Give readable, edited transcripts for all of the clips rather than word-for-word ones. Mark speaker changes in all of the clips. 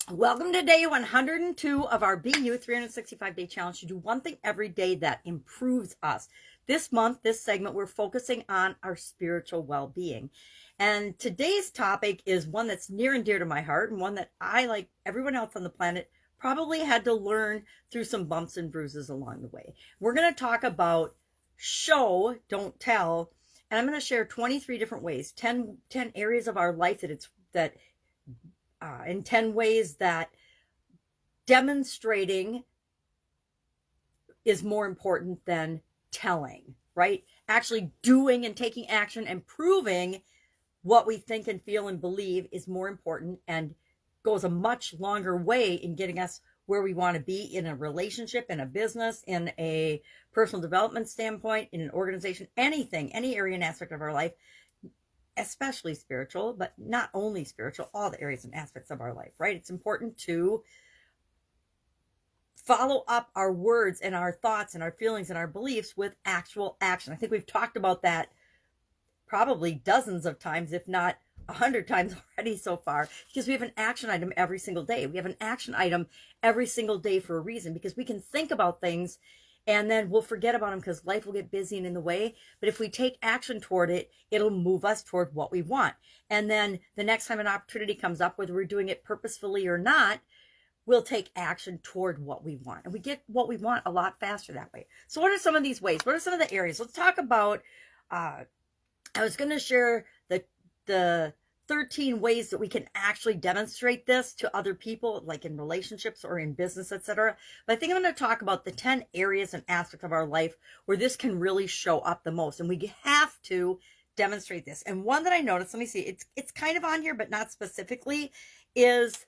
Speaker 1: Welcome to day 102 of our BU 365-day challenge to do one thing every day that improves us. This month, this segment, we're focusing on our spiritual well-being. And today's topic is one that's near and dear to my heart, and one that I, like everyone else on the planet, probably had to learn through some bumps and bruises along the way. We're going to talk about show, don't tell, and I'm going to share 23 different ways, 10 areas of our life in 10 ways that demonstrating is more important than telling, right? Actually doing and taking action and proving what we think and feel and believe is more important and goes a much longer way in getting us where we want to be in a relationship, in a business, in a personal development standpoint, in an organization, anything, any area and aspect of our life, especially spiritual, but not only spiritual, all the areas and aspects of our life, right? It's important to follow up our words and our thoughts and our feelings and our beliefs with actual action. I think we've talked about that probably dozens of times, if not 100 times already so far, because we have an action item every single day. We have an action item every single day for a reason, because we can think about things and then we'll forget about them because life will get busy and in the way. But if we take action toward it, it'll move us toward what we want. And then the next time an opportunity comes up, whether we're doing it purposefully or not, we'll take action toward what we want. And we get what we want a lot faster that way. So what are some of these ways? What are some of the areas? Let's talk about, I was going to share the 13 ways that we can actually demonstrate this to other people, like in relationships or in business, etc. But I think I'm going to talk about the 10 areas and aspects of our life where this can really show up the most. And we have to demonstrate this. And one that I noticed, let me see, it's kind of on here, but not specifically, is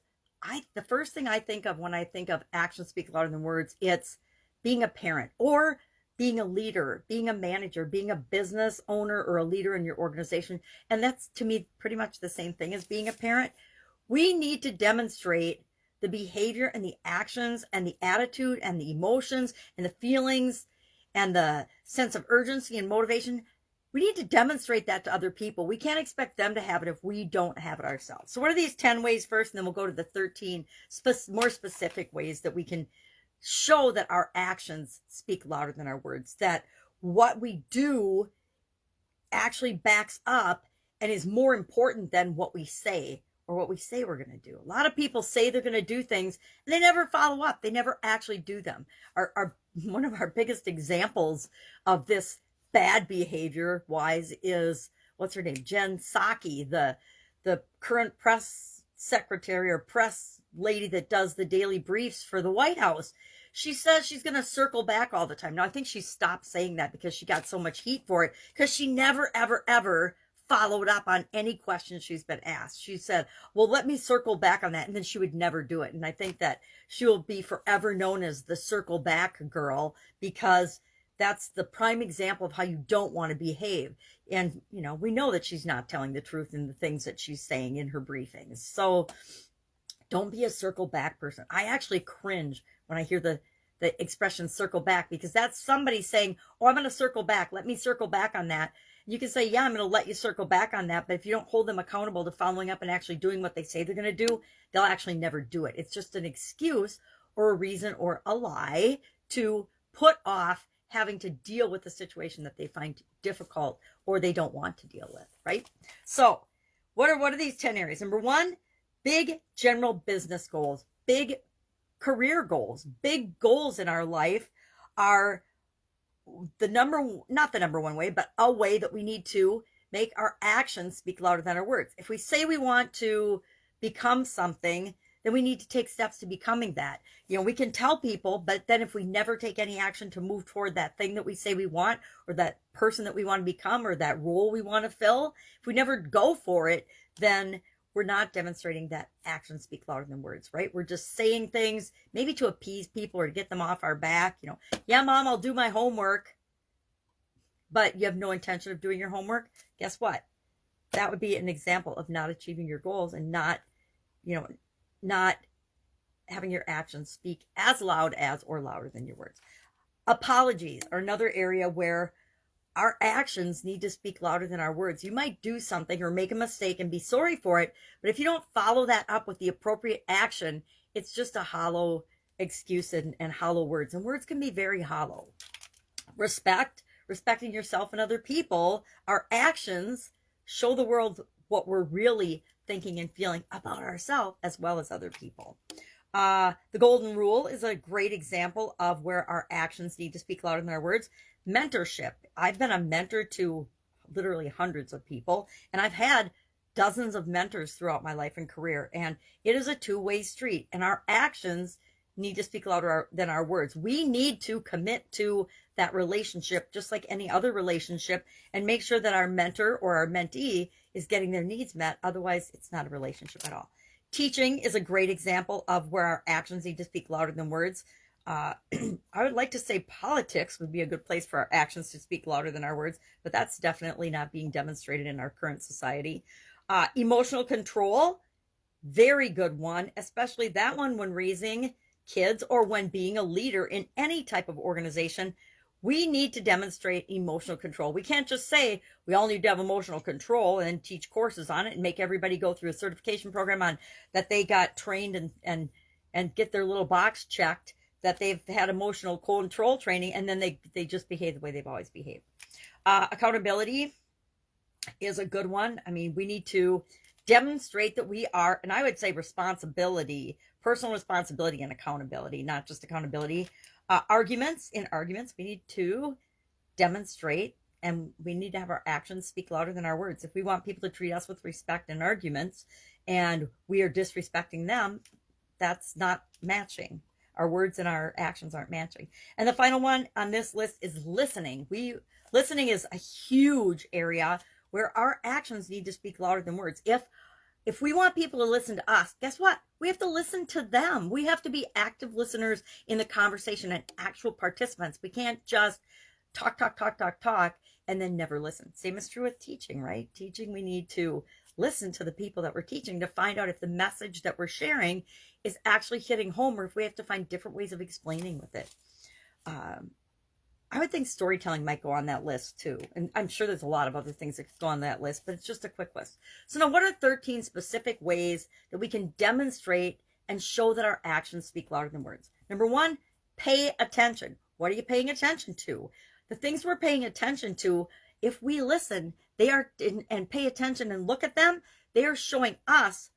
Speaker 1: the first thing I think of when I think of actions speak louder than words, it's being a parent or being a leader, being a manager, being a business owner or a leader in your organization. And that's, to me, pretty much the same thing as being a parent. We need to demonstrate the behavior and the actions and the attitude and the emotions and the feelings and the sense of urgency and motivation. We need to demonstrate that to other people. We can't expect them to have it if we don't have it ourselves. So what are these 10 ways first? And then we'll go to the 13 more specific ways that we can show that our actions speak louder than our words, that what we do actually backs up and is more important than what we say or what we say we're going to do. A lot of people say they're going to do things and they never follow up. They never actually do them. One of our biggest examples of this bad behavior wise is, what's her name? Jen Psaki, the current press secretary or press lady that does the daily briefs for the White House. She says she's going to circle back all the time. Now, I think she stopped saying that because she got so much heat for it, because she never, ever, ever followed up on any questions she's been asked. She said, well, let me circle back on that. And then she would never do it. And I think that she will be forever known as the circle back girl, because that's the prime example of how you don't want to behave. And, we know that she's not telling the truth in the things that she's saying in her briefings. So don't be a circle back person. I actually cringe when I hear the expression circle back, because that's somebody saying, oh, I'm going to circle back. Let me circle back on that. You can say, yeah, I'm going to let you circle back on that. But if you don't hold them accountable to following up and actually doing what they say they're going to do, they'll actually never do it. It's just an excuse or a reason or a lie to put off having to deal with the situation that they find difficult or they don't want to deal with, right? So what are these 10 areas? Number one, big general business goals, big career goals, big goals in our life are not the number one way, but a way that we need to make our actions speak louder than our words. If we say we want to become something, then we need to take steps to becoming that. We can tell people, but then if we never take any action to move toward that thing that we say we want, or that person that we want to become, or that role we want to fill, if we never go for it, then we're not demonstrating that actions speak louder than words, right? We're just saying things maybe to appease people or to get them off our back. Yeah, Mom, I'll do my homework. But you have no intention of doing your homework. Guess what? That would be an example of not achieving your goals and not having your actions speak as loud as or louder than your words. Apologies are another area where our actions need to speak louder than our words. You might do something or make a mistake and be sorry for it, but if you don't follow that up with the appropriate action, it's just a hollow excuse and hollow words. And words can be very hollow. Respecting yourself and other people, our actions show the world what we're really thinking and feeling about ourselves as well as other people. The golden rule is a great example of where our actions need to speak louder than our words. Mentorship. I've been a mentor to literally hundreds of people, and I've had dozens of mentors throughout my life and career, and it is a two-way street, and our actions need to speak louder than our words. We need to commit to that relationship just like any other relationship and make sure that our mentor or our mentee is getting their needs met. Otherwise, it's not a relationship at all. Teaching is a great example of where our actions need to speak louder than words. I would like to say politics would be a good place for our actions to speak louder than our words, but that's definitely not being demonstrated in our current society. Emotional control, very good one, especially that one when raising kids or when being a leader in any type of organization. We need to demonstrate emotional control. We can't just say we all need to have emotional control and teach courses on it and make everybody go through a certification program on that they got trained and get their little box checked that they've had emotional control training, and then they just behave the way they've always behaved. Accountability is a good one. I mean, we need to demonstrate that we are, and I would say responsibility, personal responsibility and accountability, not just accountability. Arguments, we need to demonstrate, and we need to have our actions speak louder than our words. If we want people to treat us with respect in arguments and we are disrespecting them, that's not matching. Our words and our actions aren't matching. And the final one on this list is listening. Listening is a huge area where our actions need to speak louder than words. If we want people to listen to us, guess what? We have to listen to them. We have to be active listeners in the conversation and actual participants. We can't just talk, and then never listen. Same is true with teaching, right? Teaching, we need to listen to the people that we're teaching to find out if the message that we're sharing is actually hitting home, or if we have to find different ways of explaining with it. I would think storytelling might go on that list too. And I'm sure there's a lot of other things that could go on that list, but it's just a quick list. So now, what are 13 specific ways that we can demonstrate and show that our actions speak louder than words? Number one, pay attention. What are you paying attention to? The things we're paying attention to, if we listen, and pay attention and look at them, they are showing us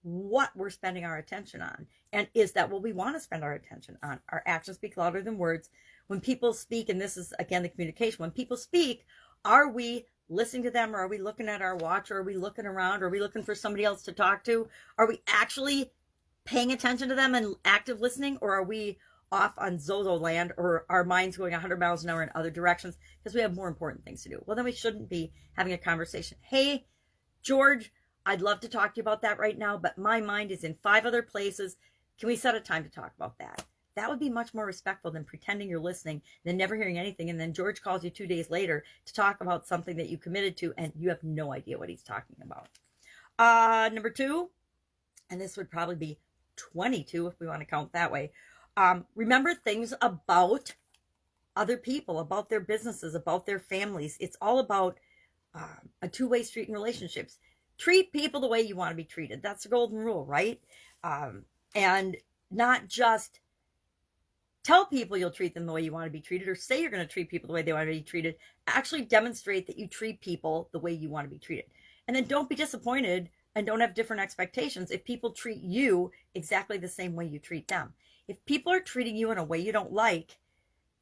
Speaker 1: what we're spending our attention on. And is that what we want to spend our attention on? Our actions speak louder than words. When people speak, and this is again the communication, when people speak, are we listening to them, or are we looking at our watch, or are we looking around, or are we looking for somebody else to talk to? Are we actually paying attention to them and active listening, or are we off on Zozo land, or our minds going 100 miles an hour in other directions because we have more important things to do? Well, then we shouldn't be having a conversation. Hey, George, I'd love to talk to you about that right now, but my mind is in 5 other places. Can we set a time to talk about that? That would be much more respectful than pretending you're listening, then never hearing anything, and then George calls you 2 days later to talk about something that you committed to, and you have no idea what he's talking about. Number 2, and this would probably be 22 if we want to count that way. Remember things about other people, about their businesses, about their families. It's all about a two-way street in relationships. Treat people the way you want to be treated. That's the golden rule, right? And not just tell people you'll treat them the way you want to be treated, or say you're going to treat people the way they want to be treated. Actually demonstrate that you treat people the way you want to be treated. And then don't be disappointed and don't have different expectations if people treat you exactly the same way you treat them. If people are treating you in a way you don't like,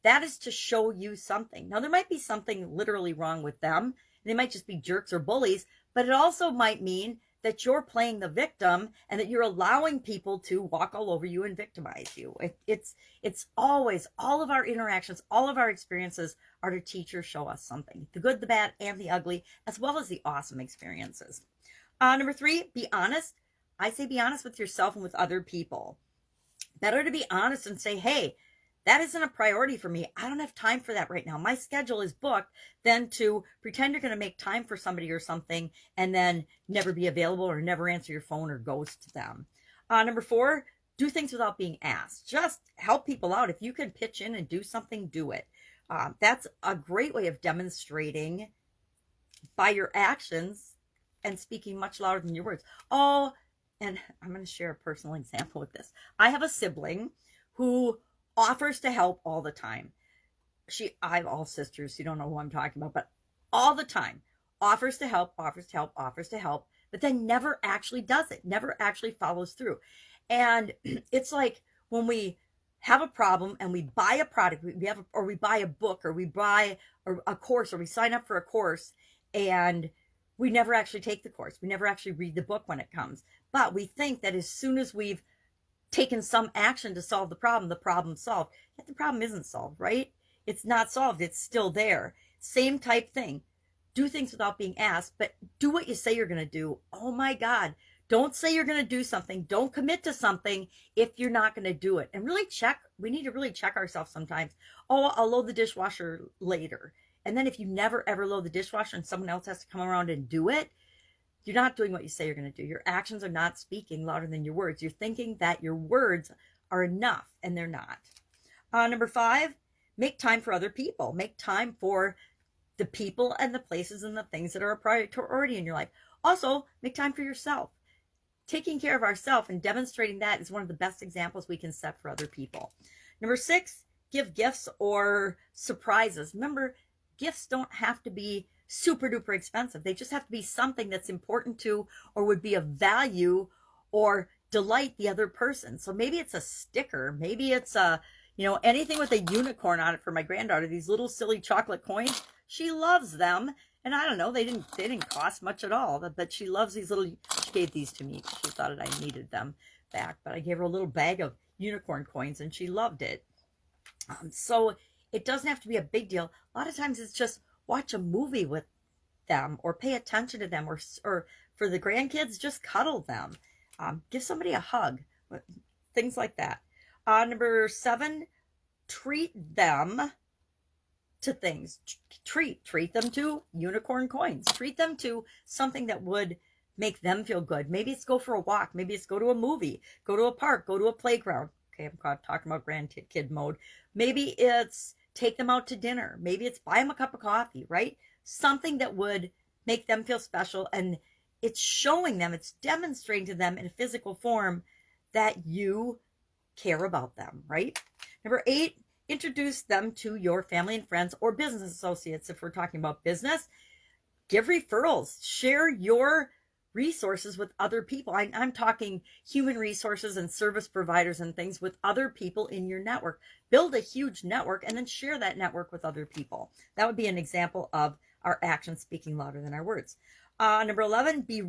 Speaker 1: that is to show you something. Now, there might be something literally wrong with them. They might just be jerks or bullies, but it also might mean that you're playing the victim and that you're allowing people to walk all over you and victimize you. It's always, all of our interactions, all of our experiences are to teach or show us something. The good, the bad, and the ugly, as well as the awesome experiences. Number 3, be honest. I say be honest with yourself and with other people. Better to be honest and say, hey, that isn't a priority for me. I don't have time for that right now. My schedule is booked, than to pretend you're going to make time for somebody or something and then never be available or never answer your phone or ghost them. Number 4, do things without being asked. Just help people out. If you can pitch in and do something, do it. That's a great way of demonstrating by your actions and speaking much louder than your words. Oh, and I'm going to share a personal example with this. I have a sibling who offers to help all the time. I have all sisters, so you don't know who I'm talking about, but all the time offers to help, offers to help, offers to help, but then never actually does it, never actually follows through. And it's like when we have a problem and we buy a product, or we buy a book, or we buy a course, or we sign up for a course, and we never actually take the course. We never actually read the book when it comes. But we think that as soon as we've taken some action to solve the problem's solved. Yet the problem isn't solved, right? It's not solved. It's still there. Same type thing. Do things without being asked, but do what you say you're going to do. Oh my God. Don't say you're going to do something. Don't commit to something if you're not going to do it. And really check. We need to really check ourselves sometimes. Oh, I'll load the dishwasher later. And then if you never ever load the dishwasher and someone else has to come around and do it, you're not doing what you say you're going to do. Your actions are not speaking louder than your words. You're thinking that your words are enough, and they're not. Number 5, make time for other people. Make time for the people and the places and the things that are a priority in your life. Also, make time for yourself. Taking care of ourselves and demonstrating that is one of the best examples we can set for other people. Number 6, give gifts or surprises. Remember, gifts don't have to be super duper expensive. They just have to be something that's important to or would be of value or delight the other person. So maybe it's a sticker. Maybe it's anything with a unicorn on it for my granddaughter, these little silly chocolate coins. She loves them. And I don't know, they didn't cost much at all, but she loves these little, she gave these to me. She thought that I needed them back, but I gave her a little bag of unicorn coins and she loved it. So it doesn't have to be a big deal. A lot of times it's just watch a movie with them or pay attention to them, or for the grandkids, just cuddle them. Give somebody a hug, things like that. Number 7, treat them to things. Treat them to unicorn coins. Treat them to something that would make them feel good. Maybe it's go for a walk. Maybe it's go to a movie, go to a park, go to a playground. Okay, I'm talking about grandkid mode. Maybe it's take them out to dinner. Maybe it's buy them a cup of coffee, right? Something that would make them feel special. And it's showing them, it's demonstrating to them in a physical form that you care about them, right? Number 8, introduce them to your family and friends or business associates. If we're talking about business, give referrals, share your resources with other people. I'm talking human resources and service providers and things with other people in your network. Build a huge network and then share that network with other people. That would be an example of our actions speaking louder than our words. Number 11, be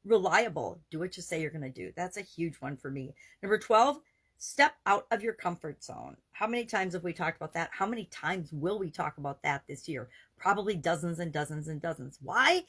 Speaker 1: reliable. Do what you say you're going to do. That's a huge one for me. Number 12, step out of your comfort zone. How many times have we talked about that? How many times will we talk about that this year? Probably dozens and dozens and dozens. Why?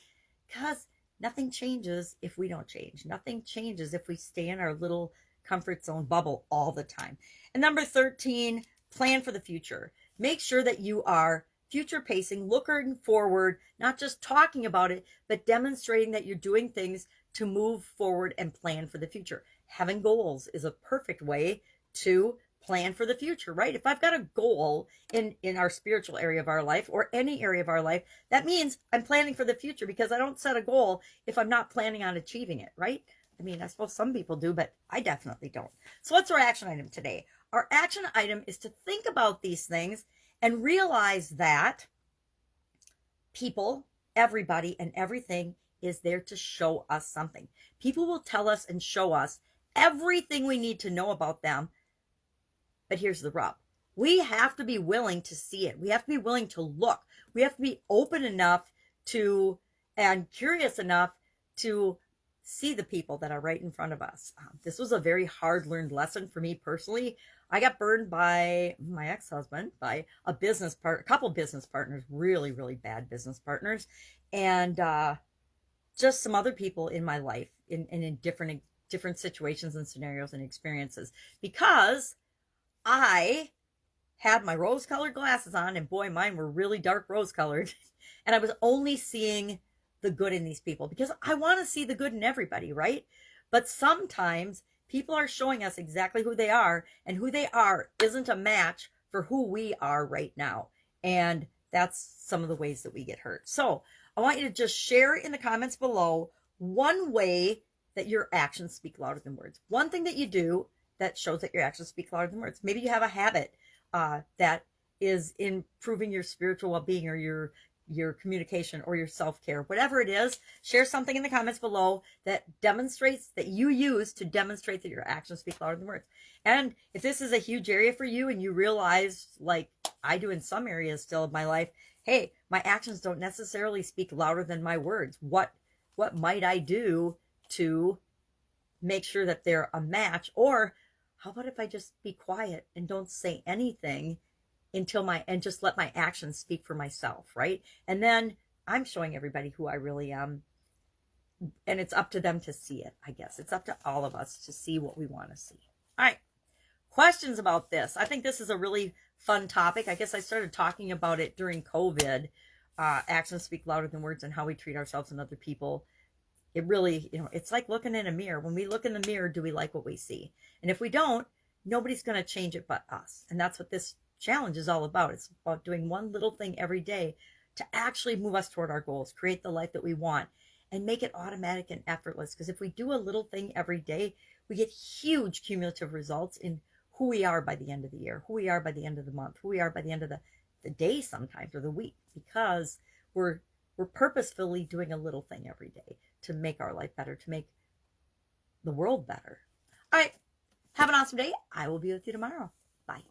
Speaker 1: Because nothing changes if we don't change. Nothing changes if we stay in our little comfort zone bubble all the time. And number 13, plan for the future. Make sure that you are future pacing, looking forward, not just talking about it, but demonstrating that you're doing things to move forward and plan for the future. Having goals is a perfect way to plan for the future, right? If I've got a goal in our spiritual area of our life or any area of our life, that means I'm planning for the future, because I don't set a goal if I'm not planning on achieving it, right? I mean, I suppose some people do, but I definitely don't. So what's our action item today? Our action item is to think about these things and realize that people, everybody, and everything is there to show us something. People will tell us and show us everything we need to know about them. But here's the rub. We have to be willing to see it. We have to be willing to look. We have to be open enough to and curious enough to see the people that are right in front of us. This was a very hard learned lesson for me personally. I got burned by my ex-husband, by a couple business partners, really, really bad business partners, and just some other people in my life in different situations and scenarios and experiences, because I had my rose-colored glasses on, and boy, mine were really dark rose-colored, and I was only seeing the good in these people because I want to see the good in everybody, right? But sometimes people are showing us exactly who they are, and who they are isn't a match for who we are right now. And that's some of the ways that we get hurt. So I want you to just share in the comments below one way that your actions speak louder than words. One thing that you do that shows that your actions speak louder than words. Maybe you have a habit that is improving your spiritual well-being or your communication or your self-care, whatever it is. Share something in the comments below that demonstrates, that you use to demonstrate that your actions speak louder than words. And if this is a huge area for you and you realize, like I do in some areas still of my life, hey, my actions don't necessarily speak louder than my words. What might I do to make sure that they're a match? Or how about if I just be quiet and don't say anything and just let my actions speak for myself, right? And then I'm showing everybody who I really am. And it's up to them to see it, I guess. It's up to all of us to see what we want to see. All right. Questions about this? I think this is a really fun topic. I guess I started talking about it during COVID. Actions speak louder than words, and how we treat ourselves and other people. It really, it's like looking in a mirror. When we look in the mirror, do we like what we see? And if we don't, nobody's going to change it but us. And that's what this challenge is all about. It's about doing one little thing every day to actually move us toward our goals, create the life that we want, and make it automatic and effortless. Because if we do a little thing every day, we get huge cumulative results in who we are by the end of the year, who we are by the end of the month, who we are by the end of the day sometimes, or the week, because we're purposefully doing a little thing every day to make our life better, to make the world better. All right. Have an awesome day. I will be with you tomorrow. Bye.